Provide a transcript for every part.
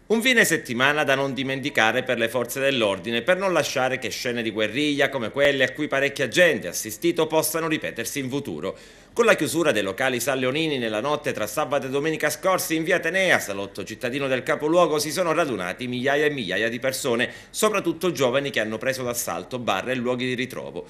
Un fine settimana da non dimenticare per le forze dell'ordine, per non lasciare che scene di guerriglia come quelle a cui parecchia gente ha assistito possano ripetersi in futuro. Con la chiusura dei locali San Leonini nella notte tra sabato e domenica scorsi in via Atenea, salotto cittadino del capoluogo, si sono radunati migliaia e migliaia di persone, soprattutto giovani che hanno preso d'assalto bar e luoghi di ritrovo.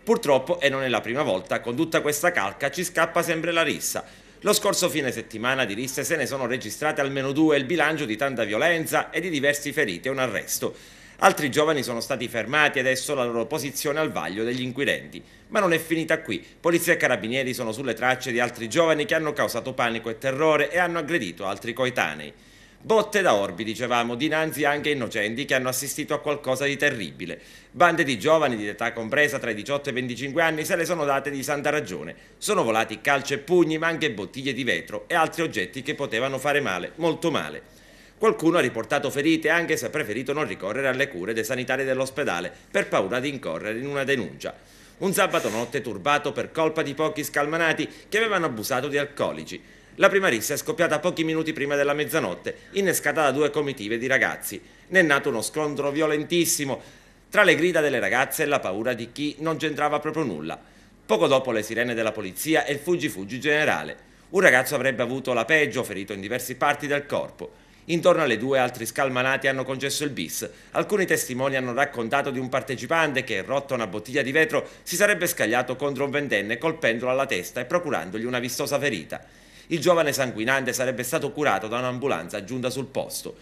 Purtroppo, e non è la prima volta, con tutta questa calca ci scappa sempre la rissa. Lo scorso fine settimana di risse se ne sono registrate almeno due, il bilancio di tanta violenza e di diversi feriti e un arresto. Altri giovani sono stati fermati e adesso la loro posizione al vaglio degli inquirenti. Ma non è finita qui. Polizia e carabinieri sono sulle tracce di altri giovani che hanno causato panico e terrore e hanno aggredito altri coetanei. Botte da orbi, dicevamo, dinanzi anche innocenti che hanno assistito a qualcosa di terribile. Bande di giovani di età compresa tra i 18 e i 25 anni se le sono date di santa ragione. Sono volati calci e pugni, ma anche bottiglie di vetro e altri oggetti che potevano fare male, molto male. Qualcuno ha riportato ferite anche se ha preferito non ricorrere alle cure dei sanitari dell'ospedale per paura di incorrere in una denuncia. Un sabato notte turbato per colpa di pochi scalmanati che avevano abusato di alcolici. La prima rissa è scoppiata pochi minuti prima della mezzanotte, innescata da due comitive di ragazzi. Ne è nato uno scontro violentissimo tra le grida delle ragazze e la paura di chi non c'entrava proprio nulla. Poco dopo le sirene della polizia e il fuggi-fuggi generale. Un ragazzo avrebbe avuto la peggio, ferito in diverse parti del corpo. Intorno alle due altri scalmanati hanno concesso il bis. Alcuni testimoni hanno raccontato di un partecipante che, rotta una bottiglia di vetro, si sarebbe scagliato contro un ventenne colpendolo alla testa e procurandogli una vistosa ferita. Il giovane sanguinante sarebbe stato curato da un'ambulanza giunta sul posto.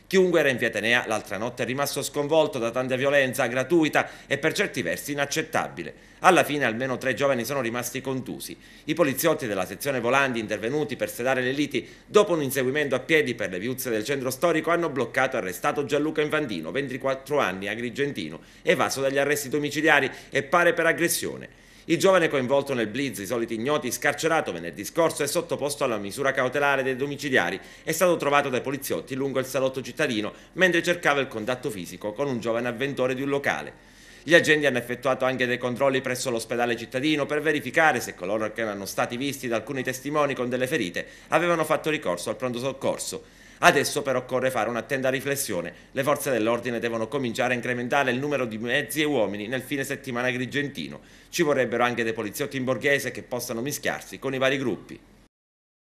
Chiunque era in via Atenea l'altra notte è rimasto sconvolto da tanta violenza gratuita e per certi versi inaccettabile. Alla fine almeno 3 giovani sono rimasti contusi. I poliziotti della sezione volanti intervenuti per sedare le liti, dopo un inseguimento a piedi per le viuzze del centro storico, hanno bloccato e arrestato Gianluca Infantino, 24 anni, agrigentino, evaso dagli arresti domiciliari e pare per aggressione. Il giovane coinvolto nel blitz, i soliti ignoti, scarcerato venerdì scorso e sottoposto alla misura cautelare dei domiciliari, è stato trovato dai poliziotti lungo il salotto cittadino mentre cercava il contatto fisico con un giovane avventore di un locale. Gli agenti hanno effettuato anche dei controlli presso l'ospedale cittadino per verificare se coloro che erano stati visti da alcuni testimoni con delle ferite avevano fatto ricorso al pronto soccorso. Adesso però occorre fare un'attenta riflessione. Le forze dell'ordine devono cominciare a incrementare il numero di mezzi e uomini nel fine settimana agrigentino. Ci vorrebbero anche dei poliziotti in borghese che possano mischiarsi con i vari gruppi.